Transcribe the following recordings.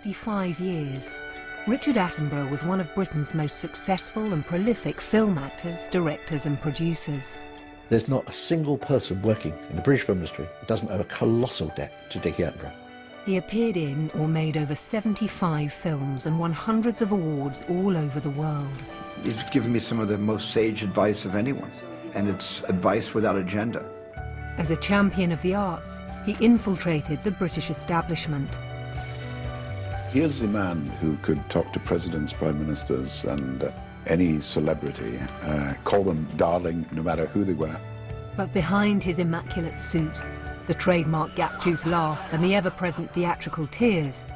65 years, Richard Attenborough was one of Britain's most successful and prolific film actors, directors and producers. There's not a single person working in the British film industry that doesn't owe a colossal debt to Dickie Attenborough. He appeared in or made over 75 films and won hundreds of awards all over the world. He's given me some of the most sage advice of anyone, and it's advice without agenda. As a champion of the arts, he infiltrated the British establishment. Here's the man who could talk to presidents, prime ministers, and any celebrity, call them darling, no matter who they were. But behind his immaculate suit, the trademark gap-toothed laugh and the ever-present theatrical tears,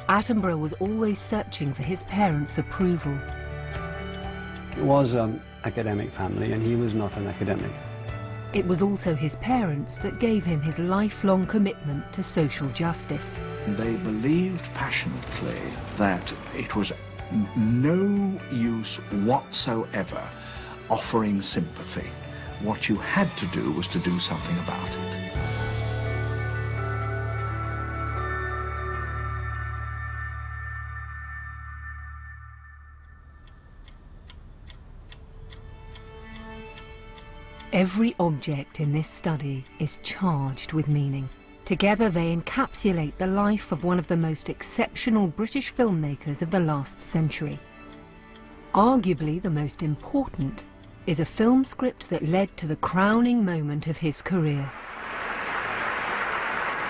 Attenborough was always searching for his parents' approval. It was an academic family, and he was not an academic. It was also his parents that gave him his lifelong commitment to social justice. They believed passionately that it was no use whatsoever offering sympathy. What you had to do was to do something about it. Every object in this study is charged with meaning. Together they encapsulate the life of one of the most exceptional British filmmakers of the last century. Arguably the most important is a film script that led to the crowning moment of his career.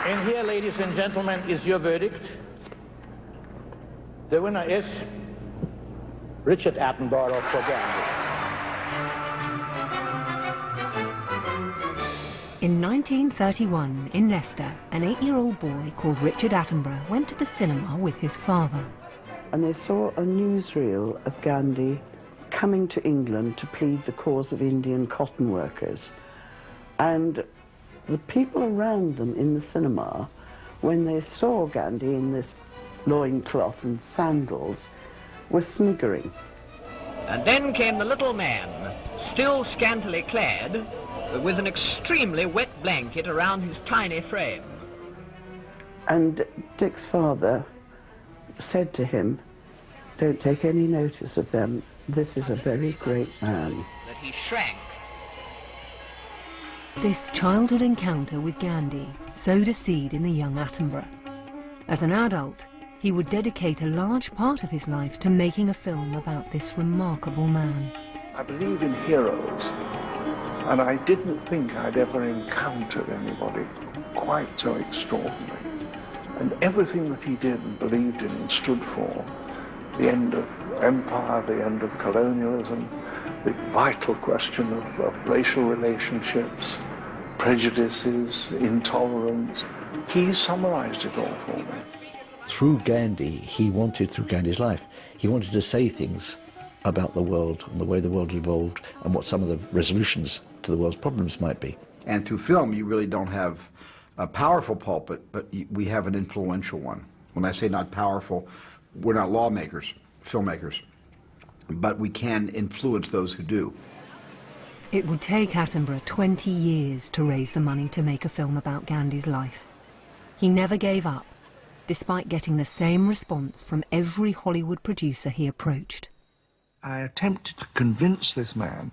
And here, ladies and gentlemen, is your verdict. The winner is Richard Attenborough for Gandhi. In 1931, in Leicester, an 8-year-old boy called Richard Attenborough went to the cinema with his father. And they saw a newsreel of Gandhi coming to England to plead the cause of Indian cotton workers. And the people around them in the cinema, when they saw Gandhi in this loincloth and sandals, were sniggering. And then came the little man, still scantily clad, but with an extremely wet blanket around his tiny frame. And Dick's father said to him, "Don't take any notice of them. This is a very great man." That he shrank. This childhood encounter with Gandhi sowed a seed in the young Attenborough. As an adult, he would dedicate a large part of his life to making a film about this remarkable man. I believe in heroes, and I didn't think I'd ever encountered anybody quite so extraordinary. And everything that he did and believed in and stood for, the end of empire, the end of colonialism, the vital question of racial relationships, prejudices, intolerance, he summarized it all for me. Through Gandhi's life, he wanted to say things about the world and the way the world evolved and what some of the resolutions to the world's problems might be. And through film, you really don't have a powerful pulpit, but we have an influential one. When I say not powerful, we're not lawmakers, filmmakers, but we can influence those who do. It would take Attenborough 20 years to raise the money to make a film about Gandhi's life. He never gave up, despite getting the same response from every Hollywood producer he approached. I attempted to convince this man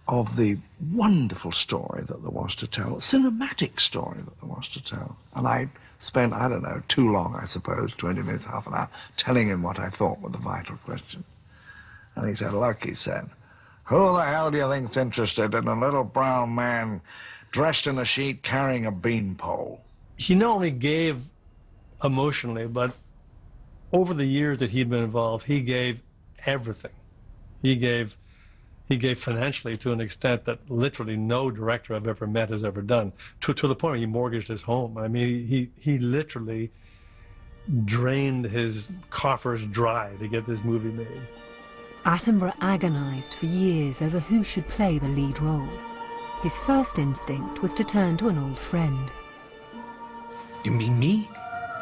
of the wonderful story that there was to tell, a cinematic story that there was to tell. And I spent, I don't know, too long, I suppose, 20 minutes, half an hour, telling him what I thought were the vital questions. And he said, "Look," he said, "who the hell do you think's interested in a little brown man dressed in a sheet carrying a beanpole?" He not only gave emotionally, but over the years that he'd been involved, he gave everything. He gave financially to an extent that literally no director I've ever met has ever done, to the point where he mortgaged his home. I mean, he literally drained his coffers dry to get this movie made. Attenborough agonized for years over who should play the lead role. His first instinct was to turn to an old friend. "You mean me?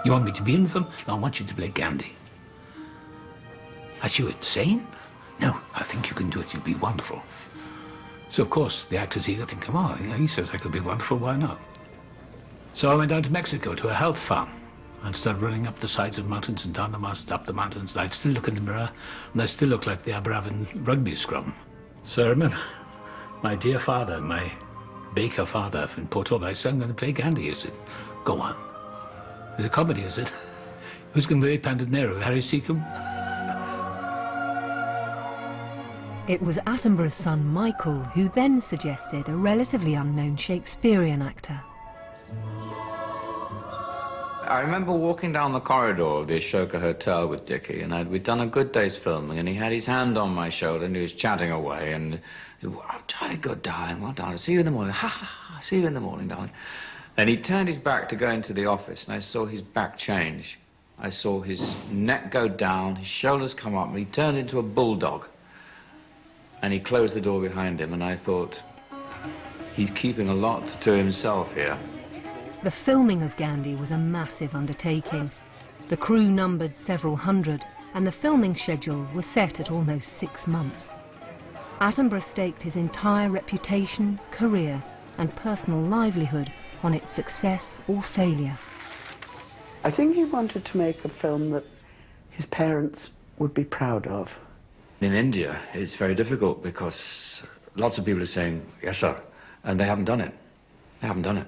You want me to be in the film? No, I want you to play Gandhi." "Are you insane?" "No, I think you can do it. You'll be wonderful." So, of course, the actor's eager, thinking, "Oh, he says I could be wonderful, why not?" So I went down to Mexico to a health farm, I'd start running up the sides of mountains and down the mountains, up the mountains. I'd still look in the mirror, and I still look like the Aberravon rugby scrum. So I remember my dear father, my baker father in Portola, I said, I'm going to play Gandhi. He said, go on. It's a comedy, is it? Who's going to play Pandinero? Harry Seacombe? It was Attenborough's son, Michael, who then suggested a relatively unknown Shakespearean actor. I remember walking down the corridor of the Ashoka Hotel with Dickie, and we'd done a good day's filming, and he had his hand on my shoulder, and he was chatting away, and oh, jolly good, darling, well, darling, see you in the morning, ha, ha, ha, see you in the morning, darling. And he turned his back to go into the office, and I saw his back change. I saw his neck go down, his shoulders come up, and he turned into a bulldog. And he closed the door behind him, and I thought, he's keeping a lot to himself here. The filming of Gandhi was a massive undertaking. The crew numbered several hundred, and the filming schedule was set at almost 6 months. Attenborough staked his entire reputation, career, and personal livelihood on its success or failure. I think he wanted to make a film that his parents would be proud of. In India, it's very difficult because lots of people are saying, yes, sir, and they haven't done it. They haven't done it.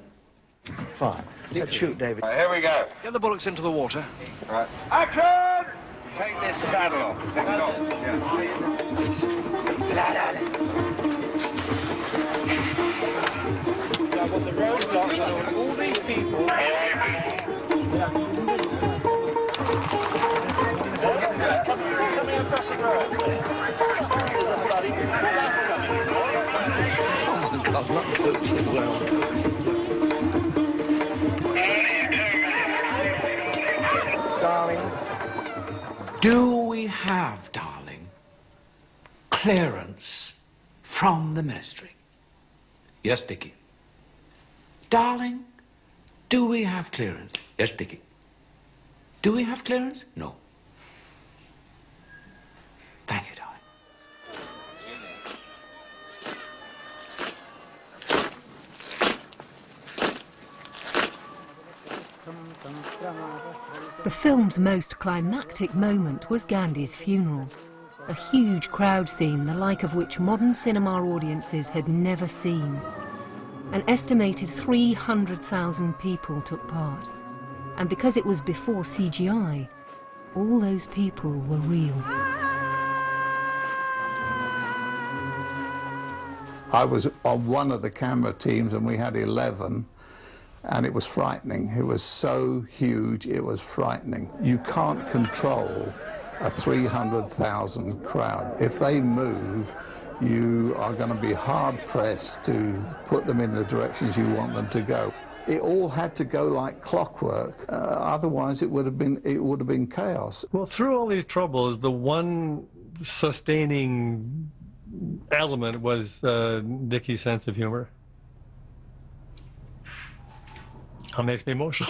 Fine. Let's shoot, David. Here we go. Get the bullocks into the water. Right. Action! Take this saddle off. Take it off. So I've got the roadblocks and all these people. Come here across the road. There's a bloody bus coming. Oh my God, not boots as well. Darlings, do we have, darling, clearance from the ministry? Yes, Dickie. Darling, do we have clearance? Yes, Dickie. Do we have clearance? No. Thank you, darling. The film's most climactic moment was Gandhi's funeral, a huge crowd scene the like of which modern cinema audiences had never seen. An estimated 300,000 people took part, and because it was before CGI, all those people were real. I was on one of the camera teams and we had 11, and it was frightening. It was so huge, it was frightening. You can't control a 300,000 crowd. If they move, you are going to be hard-pressed to put them in the directions you want them to go. It all had to go like clockwork, otherwise it would have been chaos. Well, through all these troubles, the one sustaining element was Dickie's sense of humor. That makes me emotional.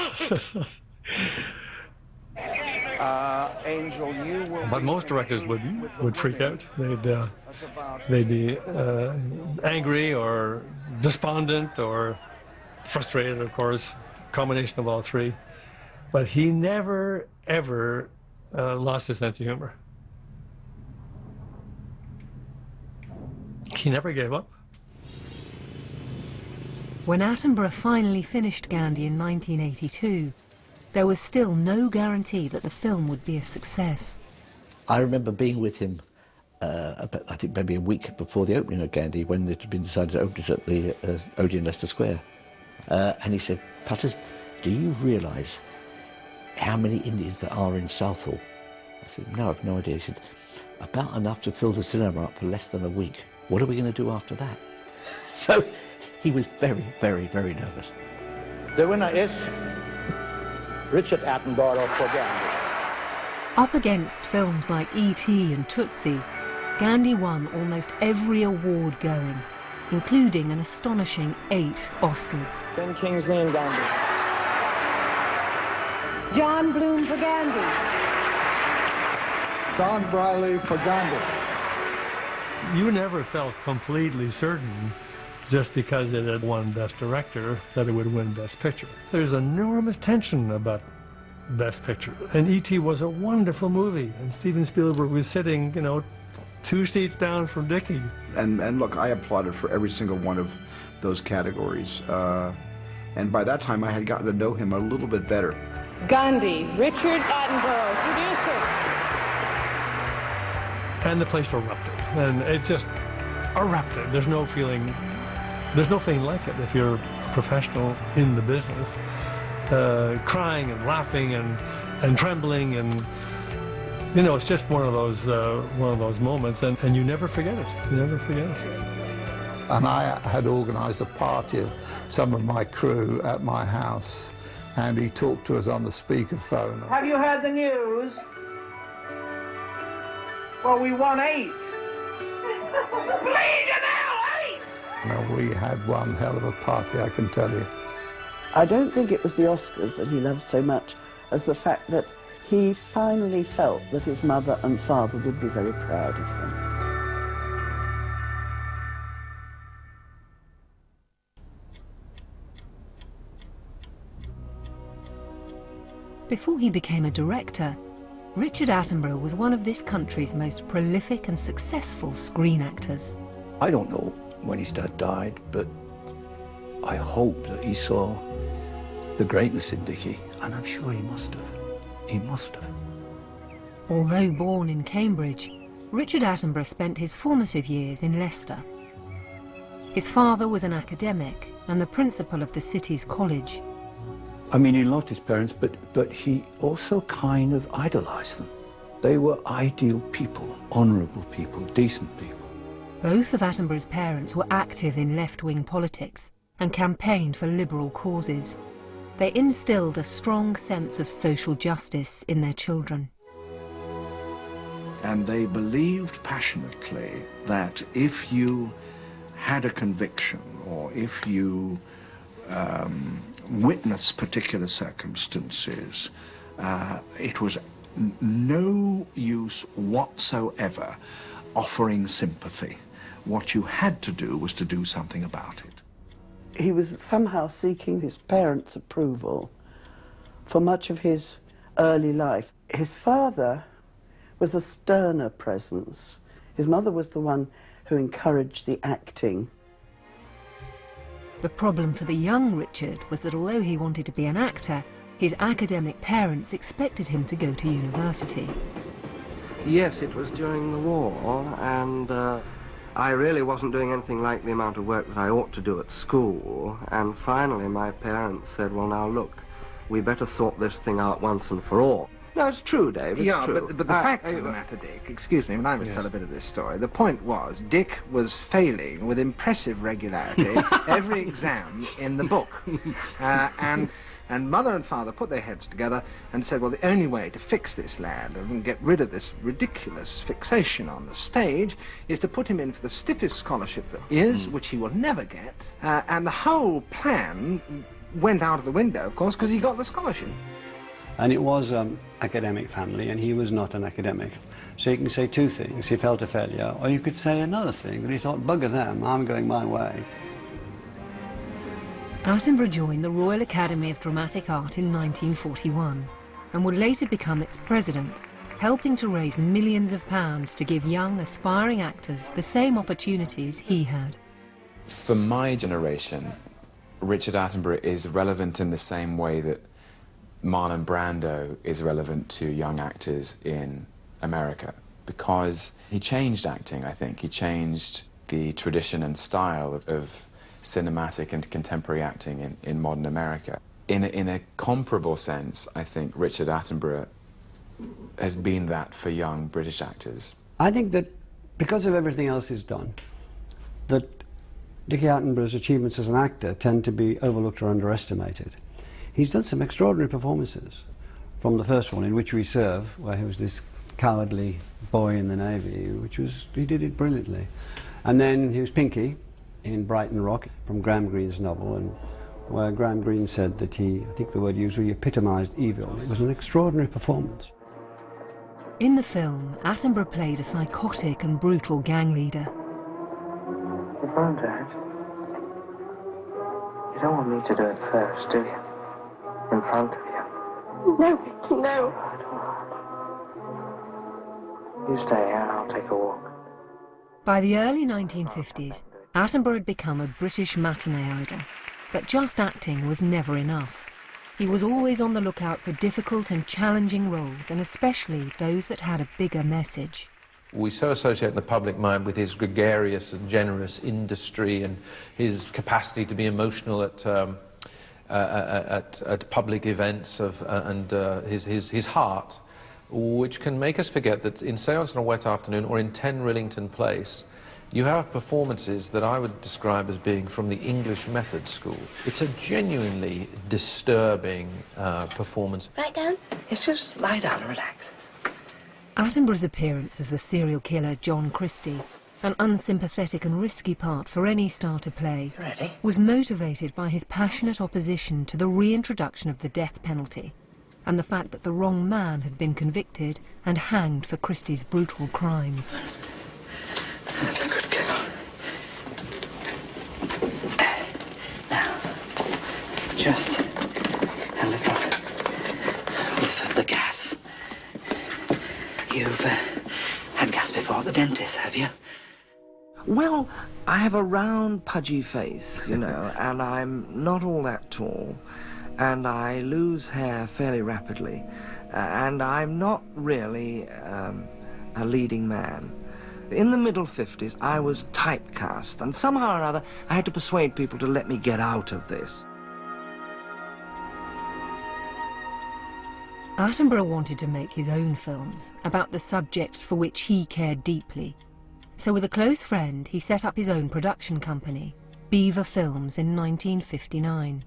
Angel, you will. But most directors would freak out. They'd be angry or despondent or frustrated, of course, combination of all three. But he never, ever lost his sense of humor. He never gave up. When Attenborough finally finished Gandhi in 1982, there was still no guarantee that the film would be a success. I remember being with him, I think maybe a week before the opening of Gandhi, when it had been decided to open it at the Odeon Leicester Square. And he said, Putters, do you realise how many Indians there are in Southall? I said, no, I've no idea. He said, about enough to fill the cinema up for less than a week. What are we going to do after that? So he was very, very, very nervous. The winner is Richard Attenborough for Gandhi. Up against films like E.T. and Tootsie, Gandhi won almost every award going, including an astonishing 8 Oscars. Ben Kingsley and Gandhi. John Bloom for Gandhi. Don Briley for Gandhi. You never felt completely certain, just because it had won Best Director, that it would win Best Picture. There's enormous tension about Best Picture. And E.T. was a wonderful movie, and Steven Spielberg was sitting, you know, 2 seats down from Dickie. And look, I applauded for every single one of those categories. And by that time, I had gotten to know him a little bit better. Gandhi, Richard Attenborough, producer. And the place erupted, and it just erupted. There's no feeling like it if you're a professional in the business. Crying and laughing and trembling, and you know, it's just one of those moments, and you never forget it. You never forget it. And I had organised a party of some of my crew at my house, and he talked to us on the speakerphone. Have you heard the news? Well, we won 8. Bleeding hell, 8! Now, we had one hell of a party, I can tell you. I don't think it was the Oscars that he loved so much as the fact that he finally felt that his mother and father would be very proud of him. Before he became a director, Richard Attenborough was one of this country's most prolific and successful screen actors. I don't know when his dad died, but I hope that he saw the greatness in Dickie, and I'm sure he must have. He must have. Although born in Cambridge, Richard Attenborough spent his formative years in Leicester. His father was an academic and the principal of the city's college. I mean, he loved his parents, but he also kind of idolized them. They were ideal people, honorable people, decent people. Both of Attenborough's parents were active in left-wing politics and campaigned for liberal causes. They instilled a strong sense of social justice in their children. And they believed passionately that if you had a conviction, or if you witnessed particular circumstances, it was no use whatsoever offering sympathy. What you had to do was to do something about it. He was somehow seeking his parents' approval for much of his early life. His father was a sterner presence. His mother was the one who encouraged the acting. The problem for the young Richard was that although he wanted to be an actor, his academic parents expected him to go to university. Yes, it was during the war, and I really wasn't doing anything like the amount of work that I ought to do at school, and finally my parents said, well, now look, we better sort this thing out once and for all. No, it's true, Dave, it's true. But the fact of the matter, Dick, excuse me, and I must tell a bit of this story. The point was, Dick was failing with impressive regularity every exam in the book. And Mother and Father put their heads together and said, well, the only way to fix this lad and get rid of this ridiculous fixation on the stage is to put him in for the stiffest scholarship there is, which he will never get. And the whole plan went out of the window, of course, because he got the scholarship. And it was an academic family, and he was not an academic. So you can say two things. He felt a failure, or you could say another thing, that he thought, bugger them, I'm going my way. Attenborough joined the Royal Academy of Dramatic Art in 1941 and would later become its president, helping to raise millions of pounds to give young, aspiring actors the same opportunities he had. For my generation, Richard Attenborough is relevant in the same way that Marlon Brando is relevant to young actors in America, because he changed acting, I think. He changed the tradition and style of cinematic and contemporary acting in modern America. In a comparable sense, I think Richard Attenborough has been that for young British actors. I think that because of everything else he's done, that Dickie Attenborough's achievements as an actor tend to be overlooked or underestimated. He's done some extraordinary performances, from the first one, In Which We Serve, where he was this cowardly boy in the Navy, he did it brilliantly. And then he was Pinky in Brighton Rock, from Graham Greene's novel, and where Graham Greene said that he, I think the word used, he epitomised evil. It was an extraordinary performance. In the film, Attenborough played a psychotic and brutal gang leader. Come on, Dad. You don't want me to do it first, do you? In front of you. No, Vicky, no. You stay here, I'll take a walk. By the early 1950s, Attenborough had become a British matinee idol. But just acting was never enough. He was always on the lookout for difficult and challenging roles, and especially those that had a bigger message. We so associate the public mind with his gregarious and generous industry and his capacity to be emotional at public events and his heart, which can make us forget that in Seance on a Wet Afternoon or in 10 Rillington Place, you have performances that I would describe as being from the English method school. It's a genuinely disturbing performance. Right down? Yes, just lie down and relax. Attenborough's appearance as the serial killer John Christie, an unsympathetic and risky part for any star to play, was motivated by his passionate opposition to the reintroduction of the death penalty and the fact that the wrong man had been convicted and hanged for Christie's brutal crimes. That's a good girl. Now, just a little whiff of the gas. You've had gas before at the dentist, have you? Well, I have a round, pudgy face, you know, and I'm not all that tall, and I lose hair fairly rapidly, and I'm not really a leading man. In the middle 50s, I was typecast, and somehow or other, I had to persuade people to let me get out of this. Attenborough wanted to make his own films about the subjects for which he cared deeply. So with a close friend, he set up his own production company, Beaver Films, in 1959.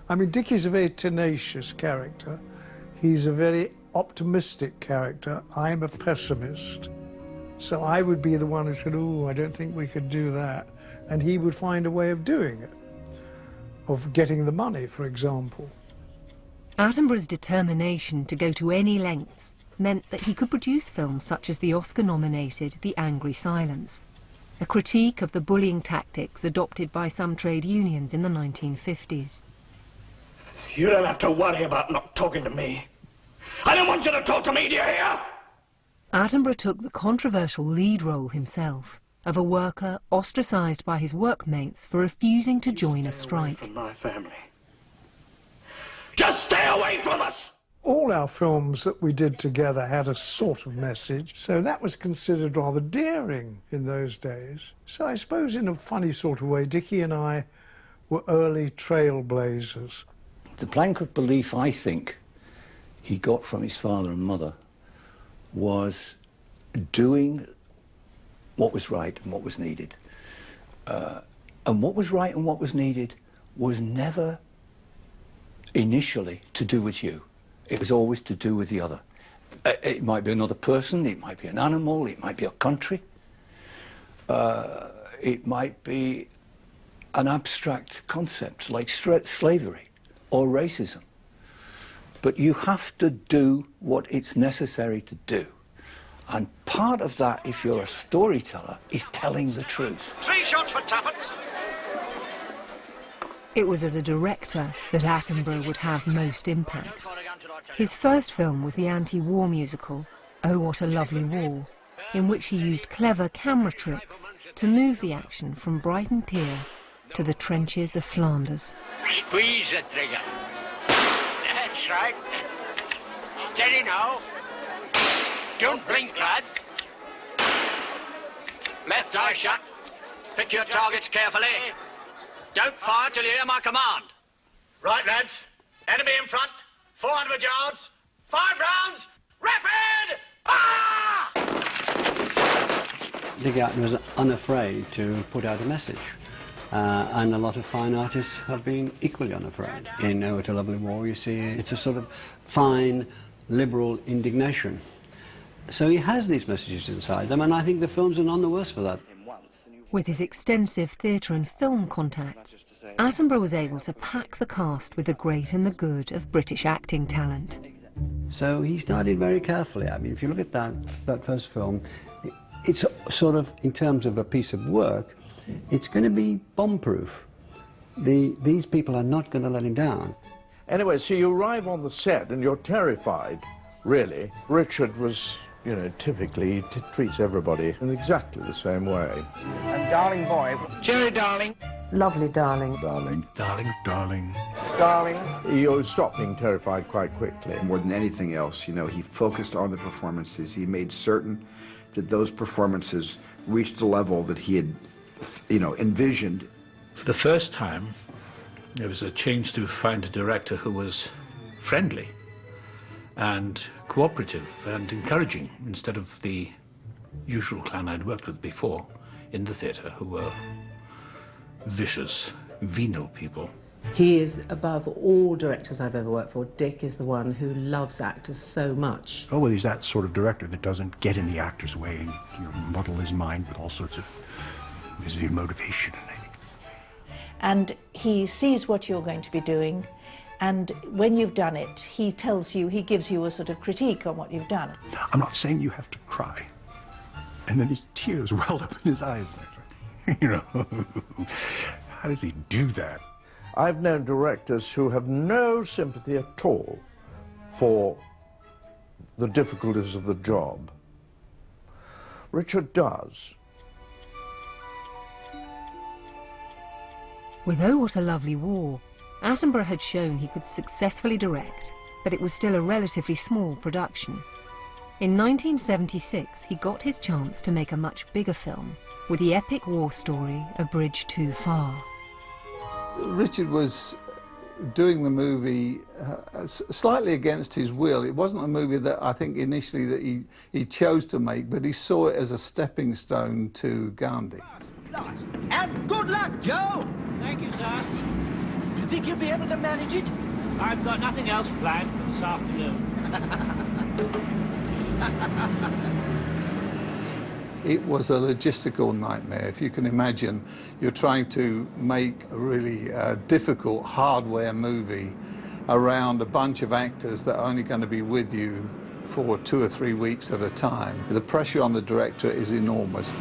I mean, Dickie's a very tenacious character. He's a very optimistic character. I'm a pessimist. So I would be the one who said, oh, I don't think we could do that. And he would find a way of doing it, of getting the money, for example. Attenborough's determination to go to any lengths meant that he could produce films such as the Oscar-nominated The Angry Silence, a critique of the bullying tactics adopted by some trade unions in the 1950s. You don't have to worry about not talking to me. I don't want you to talk to me, do you hear? Attenborough took the controversial lead role himself of a worker ostracised by his workmates for refusing to join a strike. From my family. Just stay away from us! All our films that we did together had a sort of message, so that was considered rather daring in those days. So I suppose in a funny sort of way, Dickie and I were early trailblazers. The plank of belief, I think, he got from his father and mother was doing what was right and what was needed. And what was right and what was needed was never initially to do with you. It was always to do with the other. It might be another person, it might be an animal, it might be a country, it might be an abstract concept like slavery or racism. But you have to do what it's necessary to do. And part of that, if you're a storyteller, is telling the truth. 3 shots for tuppence. It was as a director that Attenborough would have most impact. His first film was the anti-war musical, Oh What a Lovely War, in which he used clever camera tricks to move the action from Brighton Pier to the trenches of Flanders. Squeeze the trigger. That's right. Steady now. Don't blink, lad. Left eye shut. Pick your targets carefully. Don't fire till you hear my command. Right, lads. Enemy in front. 400 yards. 5 rounds. Rapid! Ah! Dickie Attenborough was unafraid to put out a message. And a lot of fine artists have been equally unafraid. In Oh What a Lovely War, you see, it's a sort of fine, liberal indignation. So he has these messages inside them, and I think the films are none the worse for that. With his extensive theatre and film contacts, Attenborough was able to pack the cast with the great and the good of British acting talent. So he started very carefully. I mean, if you look at that first film, it's sort of, in terms of a piece of work, it's going to be bomb-proof. These people are not going to let him down. Anyway, so you arrive on the set and you're terrified, really. Richard was, you know, typically he treats everybody in exactly the same way. And darling boy. Cherry, darling. Lovely darling. Darling. Darling. Darling. Darlings. You stop being terrified quite quickly. More than anything else, you know, he focused on the performances. He made certain that those performances reached the level that he had, you know, envisioned. For the first time, there was a change to find a director who was friendly and cooperative and encouraging, instead of the usual clan I'd worked with before in the theatre, who were vicious, venal people. He is above all directors I've ever worked for. Dick is the one who loves actors so much. Oh, well, he's that sort of director that doesn't get in the actor's way and, you know, muddle his mind with all sorts of his motivation and anything. And he sees what you're going to be doing, and when you've done it, he tells you, he gives you a sort of critique on what you've done. I'm not saying you have to cry. And then his tears welled up in his eyes. You know, how does he do that? I've known directors who have no sympathy at all for the difficulties of the job. Richard does. With Oh, What a Lovely War, Attenborough had shown he could successfully direct, but it was still a relatively small production. In 1976, he got his chance to make a much bigger film, with the epic war story A Bridge Too Far. Richard was doing the movie slightly against his will. It wasn't a movie that I think initially that he chose to make, but he saw it as a stepping stone to Gandhi. And good luck, Joe! Thank you, sir. Do you think you'll be able to manage it? I've got nothing else planned for this afternoon. It was a logistical nightmare. If you can imagine, you're trying to make a really difficult hardware movie around a bunch of actors that are only going to be with you for 2 or 3 weeks at a time. The pressure on the director is enormous.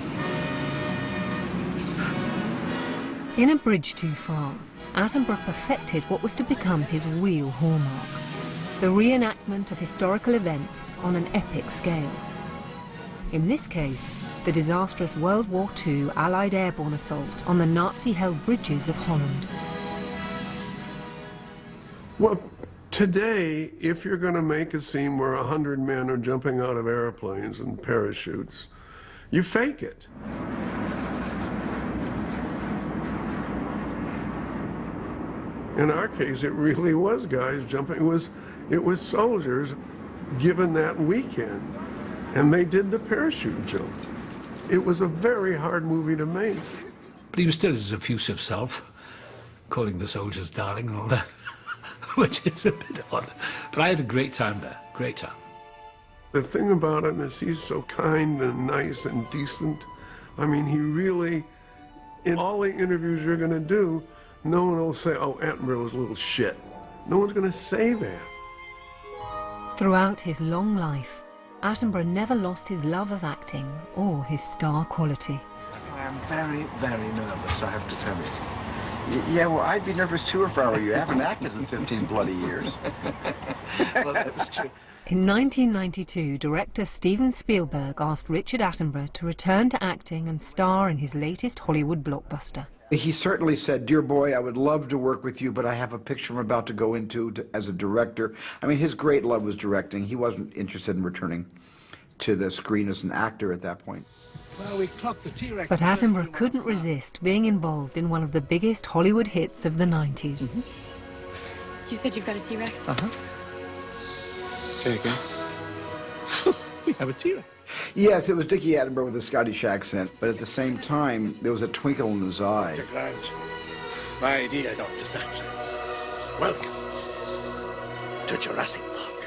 In A Bridge Too Far, Attenborough perfected what was to become his real hallmark, the reenactment of historical events on an epic scale. In this case, the disastrous World War II Allied airborne assault on the Nazi-held bridges of Holland. Well, today, if you're going to make a scene where 100 men are jumping out of airplanes and parachutes, you fake it. In our case, it really was guys jumping. It was soldiers given that weekend, and they did the parachute jump. It was a very hard movie to make. But he was still his effusive self, calling the soldiers darling and all that, which is a bit odd. But I had a great time there, great time. The thing about him is he's so kind and nice and decent. I mean, he really, in all the interviews you're going to do, no one will say, oh, Attenborough was a little shit. No one's going to say that. Throughout his long life, Attenborough never lost his love of acting or his star quality. I am very, very nervous, I have to tell you. Yeah, well, I'd be nervous too if I were you. I haven't acted in 15 bloody years. Well, that's true. In 1992, director Steven Spielberg asked Richard Attenborough to return to acting and star in his latest Hollywood blockbuster. He certainly said, dear boy, I would love to work with you, but I have a picture I'm about to go into as a director. I mean, his great love was directing. He wasn't interested in returning to the screen as an actor at that point. Well, we clocked the T-Rex. But Attenborough couldn't resist being involved in one of the biggest Hollywood hits of the 90s. You said you've got a T-Rex? Uh-huh. Say again. We have a T-Rex. Yes, it was Dickie Attenborough with a Scottish accent, but at the same time, there was a twinkle in his eye. Dr. Grant, my dear Dr. Sattler, welcome to Jurassic Park.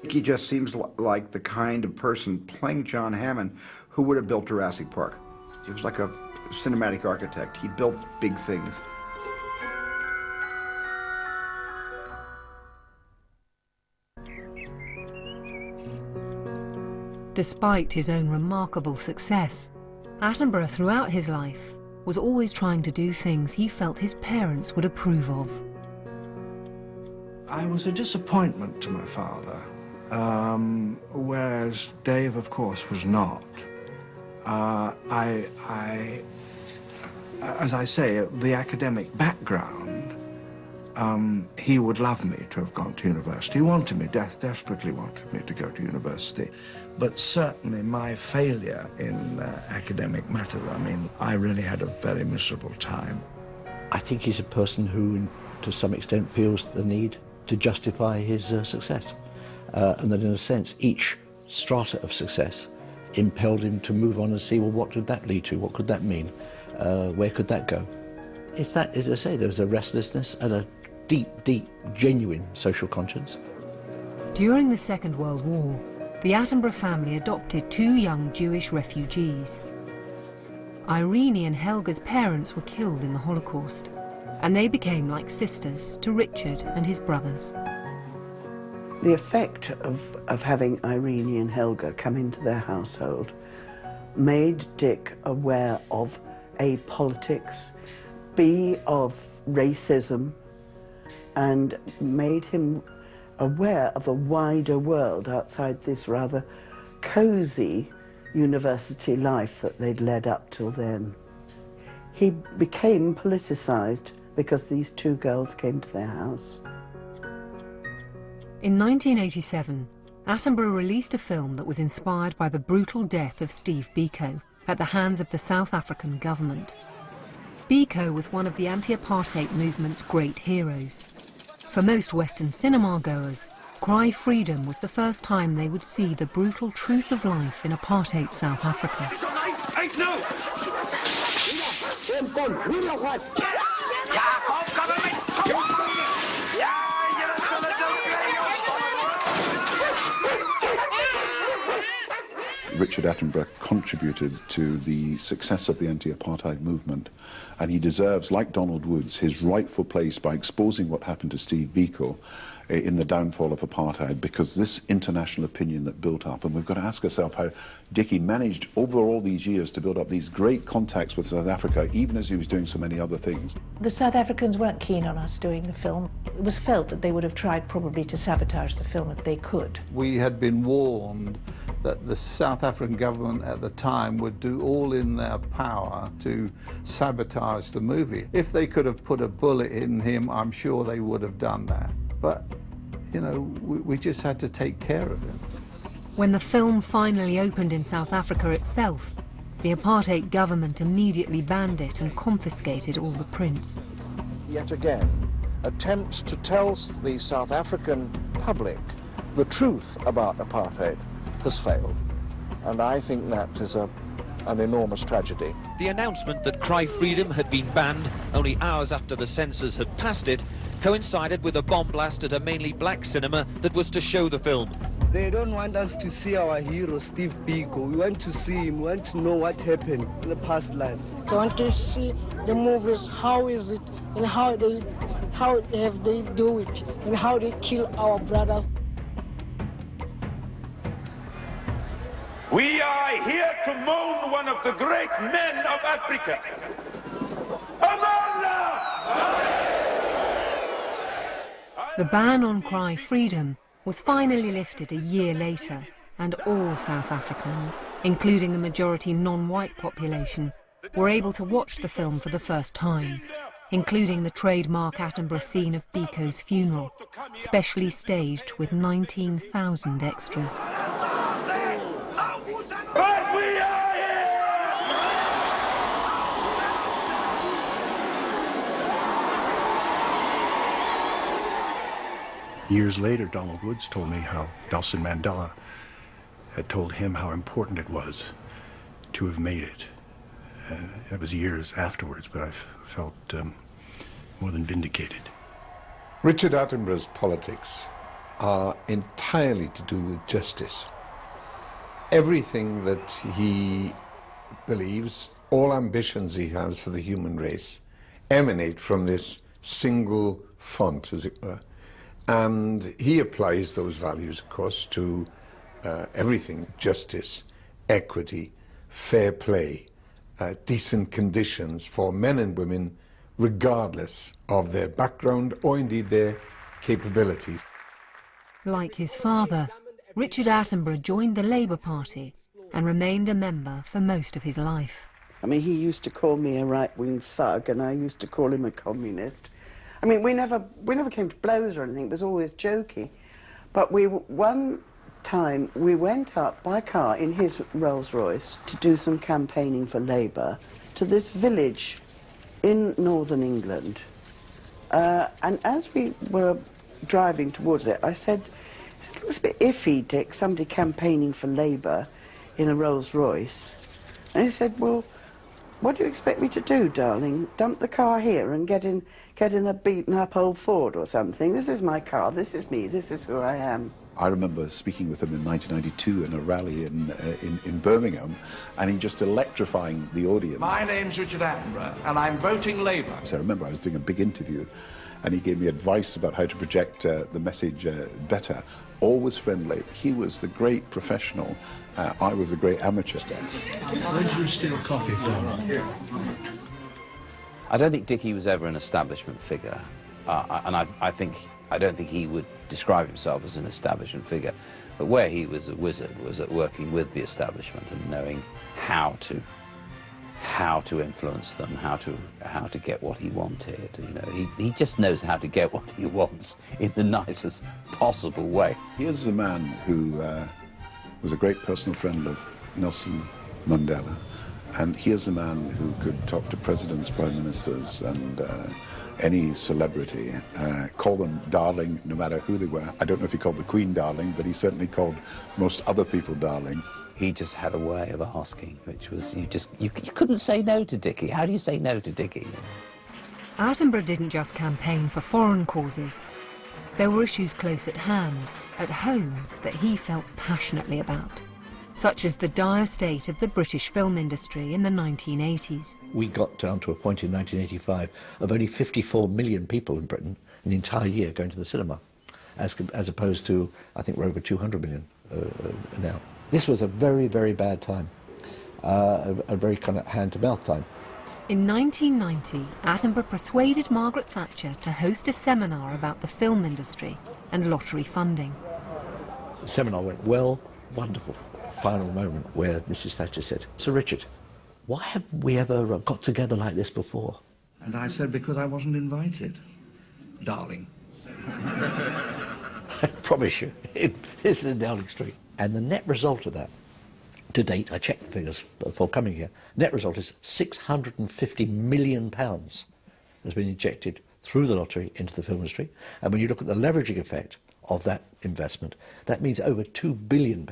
Dickie just seems like the kind of person playing John Hammond who would have built Jurassic Park. He was like a cinematic architect. He built big things. Despite his own remarkable success, Attenborough throughout his life was always trying to do things he felt his parents would approve of. I was a disappointment to my father, whereas Dave, of course, was not. As I say, the academic background, he would love me to have gone to university. He wanted me, desperately wanted me to go to university. But certainly my failure in academic matters, I mean, I really had a very miserable time. I think he's a person who, to some extent, feels the need to justify his success. And that, in a sense, each strata of success impelled him to move on and see, well, what did that lead to? What could that mean? Where could that go? It's that, as I say, there's a restlessness and a deep, deep, genuine social conscience. During the Second World War, the Attenborough family adopted 2 young Jewish refugees. Irene and Helga's parents were killed in the Holocaust, and they became like sisters to Richard and his brothers. The effect of having Irene and Helga come into their household made Dick aware of A, politics, B, of racism, and made him aware of a wider world outside this rather cosy university life that they'd led up till then. He became politicized because these 2 girls came to their house. In 1987, Attenborough released a film that was inspired by the brutal death of Steve Biko at the hands of the South African government. Biko was one of the anti-apartheid movement's great heroes. For most Western cinema goers, Cry Freedom was the first time they would see the brutal truth of life in apartheid South Africa. Richard Attenborough contributed to the success of the anti-apartheid movement, and he deserves, like Donald Woods, his rightful place by exposing what happened to Steve Biko in the downfall of apartheid, because this international opinion that built up, and we've got to ask ourselves how Dickie managed over all these years to build up these great contacts with South Africa, even as he was doing so many other things. The South Africans weren't keen on us doing the film. It was felt that they would have tried probably to sabotage the film if they could. We had been warned that the South African government at the time would do all in their power to sabotage the movie. If they could have put a bullet in him, I'm sure they would have done that. But, you know, we just had to take care of him. When the film finally opened in South Africa itself, the apartheid government immediately banned it and confiscated all the prints. Yet again, attempts to tell the South African public the truth about apartheid has failed, and I think that is an enormous tragedy. The announcement that Cry Freedom had been banned only hours after the censors had passed it coincided with a bomb blast at a mainly black cinema that was to show the film. They don't want us to see our hero, Steve Biko. We want to see him, we want to know what happened in the past life. I want to see the movies, how is it, and how have they do it, and how they kill our brothers. We are here to mourn one of the great men of Africa. The ban on Cry Freedom was finally lifted a year later, and all South Africans, including the majority non-white population, were able to watch the film for the first time, including the trademark Attenborough scene of Biko's funeral, specially staged with 19,000 extras. Years later, Donald Woods told me how Nelson Mandela had told him how important it was to have made it. It was years afterwards, but I felt more than vindicated. Richard Attenborough's politics are entirely to do with justice. Everything that he believes, all ambitions he has for the human race, emanate from this single font, as it were. And he applies those values, of course, to everything: justice, equity, fair play, decent conditions for men and women, regardless of their background or indeed their capabilities. Like his father, Richard Attenborough joined the Labour Party and remained a member for most of his life. I mean, he used to call me a right-wing thug, and I used to call him a communist. I mean, we never came to blows or anything. It was always jokey. But one time we went up by car in his Rolls-Royce to do some campaigning for Labour to this village in northern England. And as we were driving towards it, I said, it looks a bit iffy, Dick, somebody campaigning for Labour in a Rolls-Royce. And he said, well, what do you expect me to do, darling? Dump the car here and get in a beaten-up old Ford or something? This is my car, this is me, this is who I am. I remember speaking with him in 1992 in a rally in Birmingham, and he just electrifying the audience. My name's Richard Attenborough, and I'm voting Labour. So I remember I was doing a big interview, and he gave me advice about how to project the message better. Always friendly. He was the great professional. I was a great amateur. Where did you steal coffee from? I don't think Dickie was ever an establishment figure, and I don't think he would describe himself as an establishment figure. But where he was a wizard was at working with the establishment and knowing how to influence them, how to get what he wanted. You know, he just knows how to get what he wants in the nicest possible way. Here's a man who was a great personal friend of Nelson Mandela, and here's a man who could talk to presidents, prime ministers, and any celebrity, call them darling no matter who they were. I don't know if he called the Queen darling, but he certainly called most other people darling. He just had a way of asking, which was, you couldn't say no to Dickie. How do you say no to Dickie? Attenborough didn't just campaign for foreign causes. There were issues close at hand, at home, that he felt passionately about, such as the dire state of the British film industry in the 1980s. We got down to a point in 1985 of only 54 million people in Britain an entire year going to the cinema, as opposed to, I think we're over 200 million now. This was a very, very bad time, a very kind of hand-to-mouth time. In 1990, Attenborough persuaded Margaret Thatcher to host a seminar about the film industry and lottery funding. The seminar went well, wonderful final moment where Mrs. Thatcher said, Sir Richard, why haven't we ever got together like this before? And I said, because I wasn't invited, darling. I promise you, this is in Downing Street. And the net result of that, to date, I checked the figures before coming here, net result is £650 million has been injected through the lottery into the film industry. And when you look at the leveraging effect of that investment, that means over £2 billion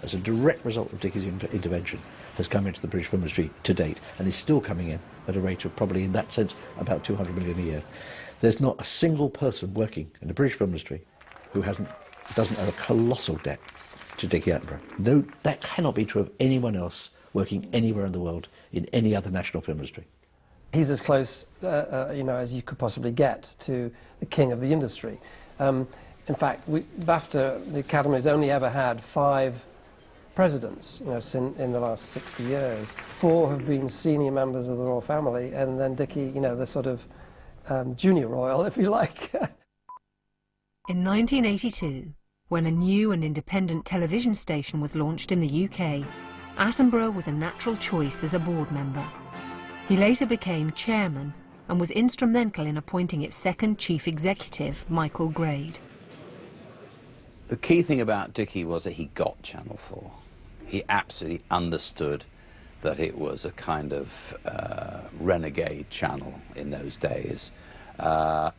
as a direct result of Dickie's intervention has come into the British film industry to date, and is still coming in at a rate of probably, in that sense, about 200 million a year. There's not a single person working in the British film industry who doesn't owe a colossal debt to Dickie Attenborough. No, that cannot be true of anyone else working anywhere in the world in any other national film industry. He's as close, as you could possibly get to the king of the industry. In fact, BAFTA, the Academy, has only ever had 5 presidents, in the last 60 years. 4 have been senior members of the royal family, and then Dickie, the sort of junior royal, if you like. In 1982, when a new and independent television station was launched in the UK, Attenborough was a natural choice as a board member. He later became chairman and was instrumental in appointing its second chief executive, Michael Grade. The key thing about Dickie was that he got Channel 4. He absolutely understood that it was a kind of renegade channel in those days.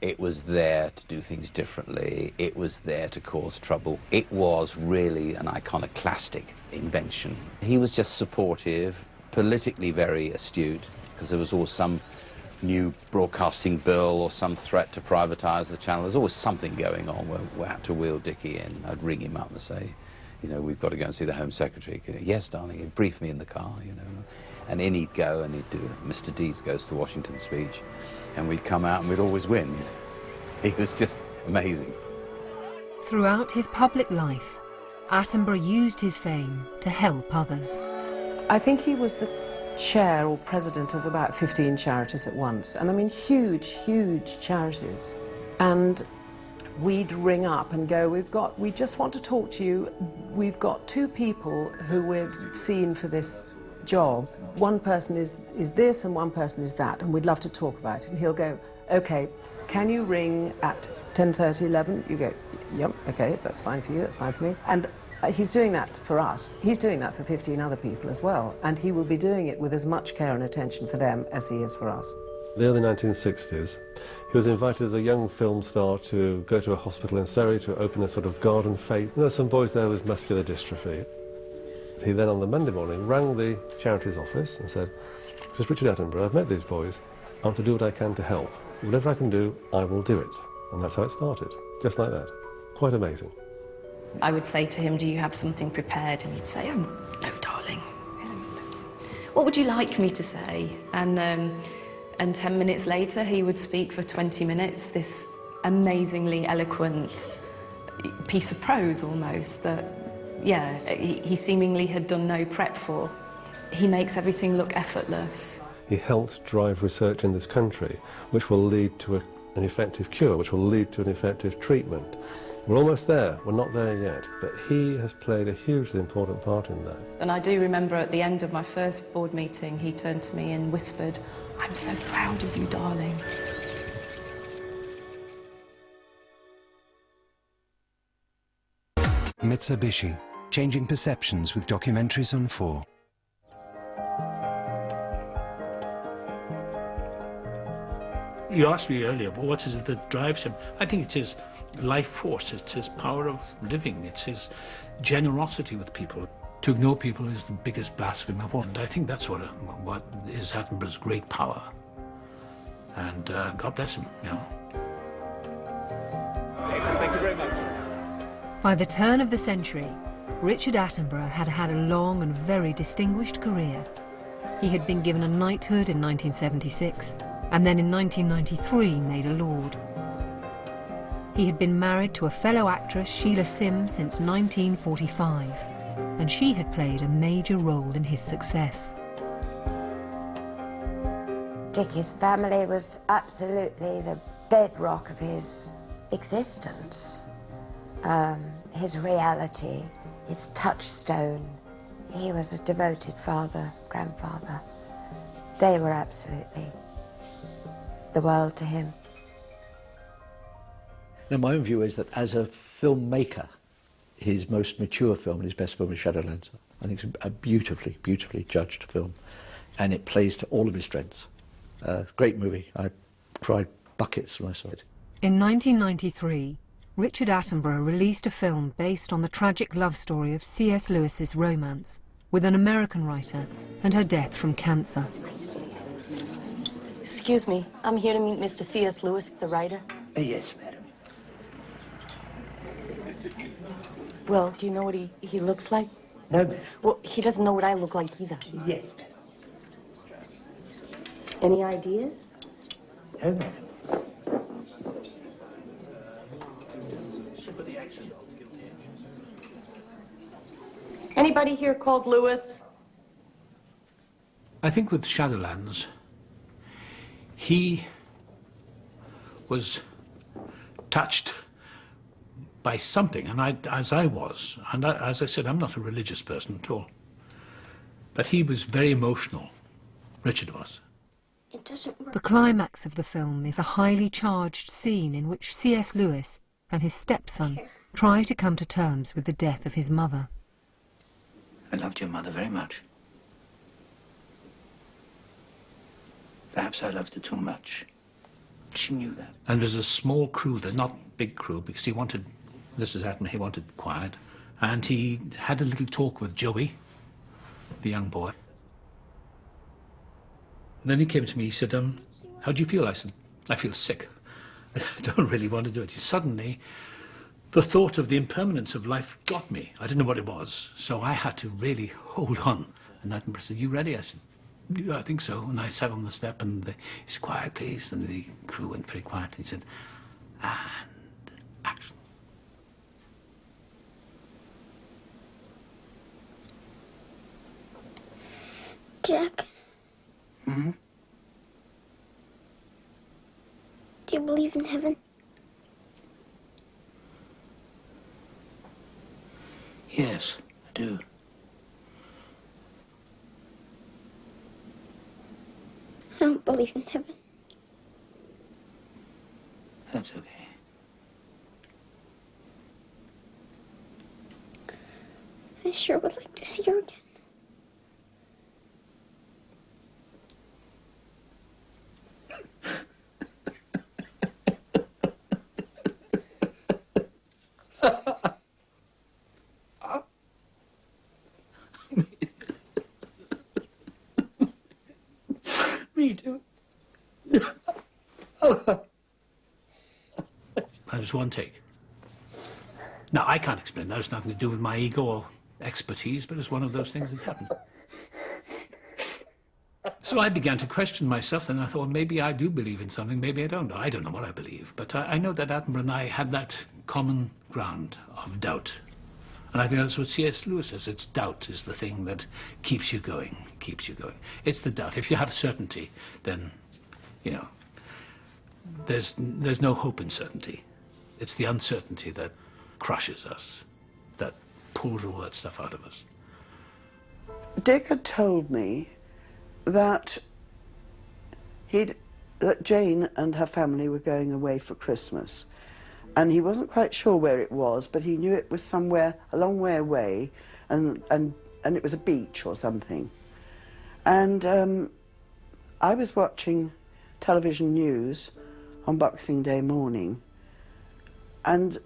It was there to do things differently. It was there to cause trouble. It was really an iconoclastic invention. He was just supportive, politically very astute, because there was always some new broadcasting bill or some threat to privatise the channel. There's always something going on where we had to wheel Dickie in. I'd ring him up and say, we've got to go and see the Home Secretary. Yes, darling, he'd brief me in the car, And in he'd go and he'd do Mr. Deeds Goes to Washington speech. And we'd come out and we'd always win. He was just amazing. Throughout his public life, Attenborough used his fame to help others. I think he was the chair or president of about 15 charities at once, and I mean huge, huge charities. And we'd ring up and go, we just want to talk to you. We've got 2 people who we've seen for this job. One person is this and one person is that, and we'd love to talk about it. And he'll go, okay, can you ring at 10:30, 11? You go, yep, okay, that's fine for you, that's fine for me. And he's doing that for us. He's doing that for 15 other people as well. And he will be doing it with as much care and attention for them as he is for us. In the early 1960s, he was invited as a young film star to go to a hospital in Surrey to open a sort of garden fete. There were some boys there with muscular dystrophy. He then, on the Monday morning, rang the charity's office and said, "This is Richard Attenborough, I've met these boys. I want to do what I can to help. Whatever I can do, I will do it." And that's how it started, just like that. Quite amazing. I would say to him, "Do you have something prepared?" And he'd say, "Oh, no, darling. What would you like me to say?" And 10 minutes later, he would speak for 20 minutes, this amazingly eloquent piece of prose almost that, yeah, he seemingly had done no prep for. He makes everything look effortless. He helped drive research in this country, which will lead to an effective cure, which will lead to an effective treatment. We're almost there. We're not there yet, but he has played a hugely important part in that. And I do remember at the end of my first board meeting, he turned to me and whispered, "I'm so proud of you, darling." Mitsubishi, changing perceptions with documentaries on 4. You asked me earlier, well, what is it that drives him? I think it's his life force, it's his power of living, it's his generosity with people. To ignore people is the biggest blasphemy of all, and I think that's what is Attenborough's great power. And God bless him, you know. Thank you very much. By the turn of the century, Richard Attenborough had had a long and very distinguished career. He had been given a knighthood in 1976, and then in 1993 made a lord. He had been married to a fellow actress, Sheila Sims, since 1945, and she had played a major role in his success. Dickie's family was absolutely the bedrock of his existence. His reality, his touchstone. He was a devoted father, grandfather. They were absolutely the world to him. Now, my own view is that as a filmmaker, his most mature film, his best film is Shadowlands. I think it's a beautifully, beautifully judged film, and it plays to all of his strengths. Great movie. I cried buckets when I saw it. In 1993, Richard Attenborough released a film based on the tragic love story of C.S. Lewis's romance with an American writer and her death from cancer. Excuse me, I'm here to meet Mr. C.S. Lewis, the writer. Yes, madam. Well, do you know what he looks like? No, madam. Well, he doesn't know what I look like either. Yes, madam. Any ideas? No, madam. Anybody here called Lewis? I think with Shadowlands, he was touched by something, and as I was, and as I said, I'm not a religious person at all, but he was very emotional, Richard was. The climax of the film is a highly charged scene in which C.S. Lewis and his stepson try to come to terms with the death of his mother. I loved your mother very much. Perhaps I loved her too much. She knew that. And there's a small crew, there's not big crew, because he wanted, this is Attenborough, he wanted quiet, and he had a little talk with Joey, the young boy. And then he came to me, he said, how do you feel? I said, I feel sick. I don't really want to do it. Suddenly, the thought of the impermanence of life got me. I didn't know what it was, so I had to really hold on. And Attenborough said, you ready? I said, yeah, I think so. And I sat on the step, and he said, quiet, please. And the crew went very quiet. He said, and action. Jack? Hmm? Do you believe in heaven? Yes, I do. I don't believe in heaven. That's okay. I sure would like to see her again. Me too. That was one take. Now, I can't explain that. It's nothing to do with my ego or expertise, but it's one of those things that happened. So I began to question myself, and I thought, maybe I do believe in something, maybe I don't. I don't know what I believe, but I know that Attenborough and I had that common ground of doubt. And I think that's what C.S. Lewis says. It's doubt is the thing that keeps you going, keeps you going. It's the doubt. If you have certainty, then, you know, there's no hope in certainty. It's the uncertainty that crushes us, that pulls all that stuff out of us. Dick had told me that that Jane and her family were going away for Christmas, and he wasn't quite sure where it was, but he knew it was somewhere a long way away, and it was a beach or something. And I was watching television news on Boxing Day morning and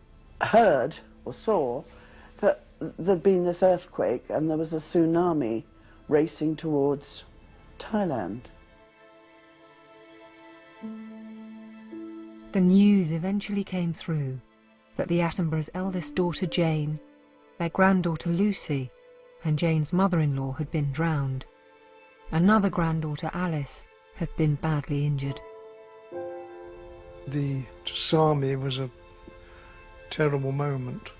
heard or saw that there'd been this earthquake and there was a tsunami racing towards Thailand. The news eventually came through that the Attenborough's eldest daughter Jane, their granddaughter Lucy, and Jane's mother-in-law had been drowned. Another granddaughter, Alice, had been badly injured. The tsunami was a terrible moment.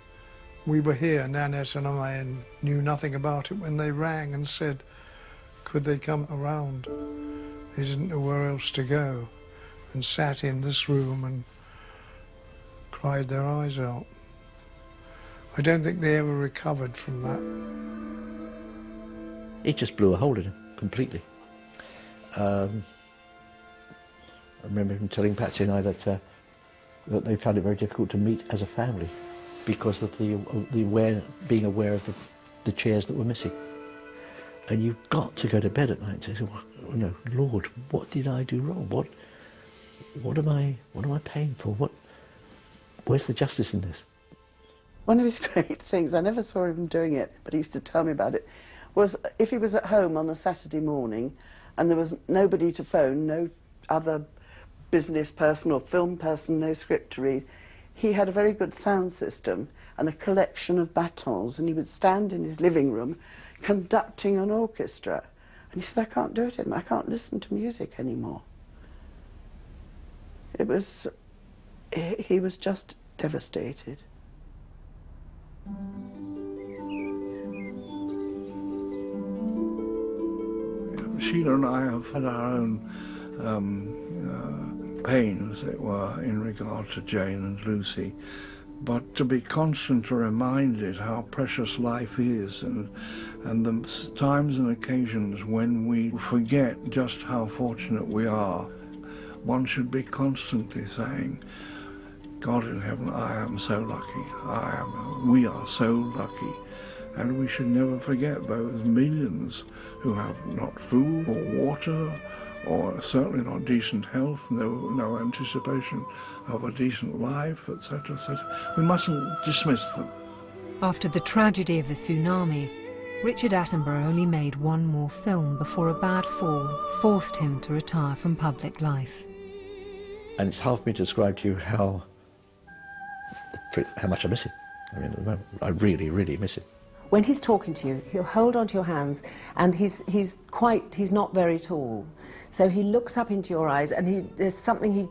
We were here, Nanette and I, and knew nothing about it when they rang and said, could they come around? They didn't know where else to go, and sat in this room and cried their eyes out. I don't think they ever recovered from that. It just blew a hole in him completely. I remember him telling Patsy and I that they found it very difficult to meet as a family because of being aware of the chairs that were missing. And you've got to go to bed at night and say, well, no, Lord, what did I do wrong? What am I paying for? Where's the justice in this? One of his great things, I never saw him doing it, but he used to tell me about it, was if he was at home on a Saturday morning and there was nobody to phone, no other business person or film person, no script to read, he had a very good sound system and a collection of batons, and he would stand in his living room conducting an orchestra. And he said, I can't do it anymore. I can't listen to music anymore. He was just devastated. Sheila and I have had our own pain, as it were, in regard to Jane and Lucy, but to be constantly reminded how precious life is and the times and occasions when we forget just how fortunate we are. One should be constantly saying, God in heaven, I am so lucky, we are so lucky. And we should never forget those millions who have not food or water, or certainly not decent health, no anticipation of a decent life, etc., etc. We mustn't dismiss them. After the tragedy of the tsunami, Richard Attenborough only made one more film before a bad fall forced him to retire from public life. And it's hard for me to describe to you how much I miss him. I mean, at the moment, I really, really miss him. When he's talking to you, he'll hold onto your hands, and he's not very tall. So he looks up into your eyes, and there's something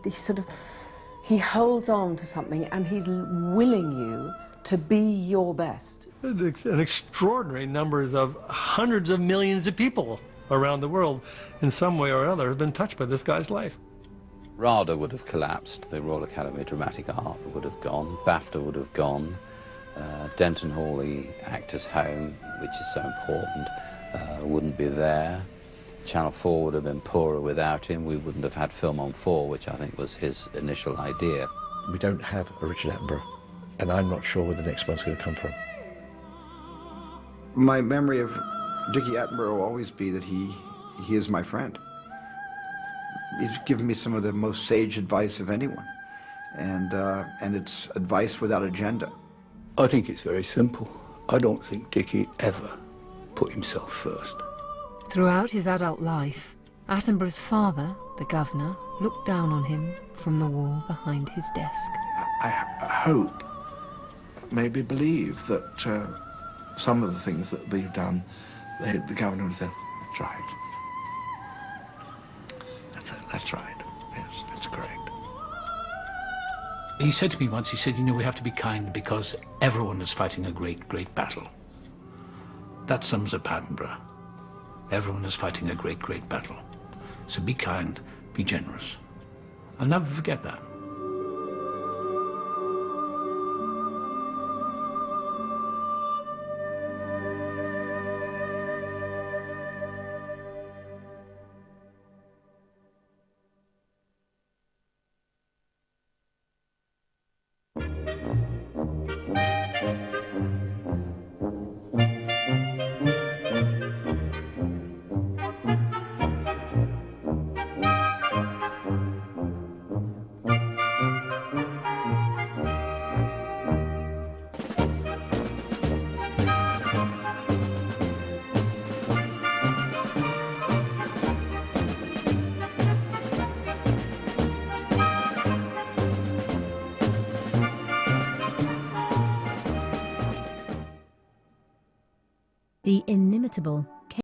he holds on to something, and he's willing you to be your best. An extraordinary numbers of hundreds of millions of people around the world, in some way or other, have been touched by this guy's life. RADA would have collapsed, the Royal Academy of Dramatic Art would have gone, BAFTA would have gone, Denton Hall, the actors' home, which is so important, wouldn't be there. Channel 4 would have been poorer without him. We wouldn't have had Film on 4, which I think was his initial idea. We don't have a Richard Attenborough, and I'm not sure where the next one's going to come from. My memory of Dickie Attenborough will always be that he is my friend. He's given me some of the most sage advice of anyone, and it's advice without agenda. I think it's very simple. I don't think Dickie ever put himself first. Throughout his adult life, Attenborough's father, the governor, looked down on him from the wall behind his desk. I hope, maybe believe that some of the things that they've done, the governor would have said, that's right. That's right. Yes, that's correct. He said to me once, he said, you know, we have to be kind because everyone is fighting a great, great battle. That sums up Attenborough. Everyone is fighting a great, great battle. So be kind, be generous. I'll never forget that. The inimitable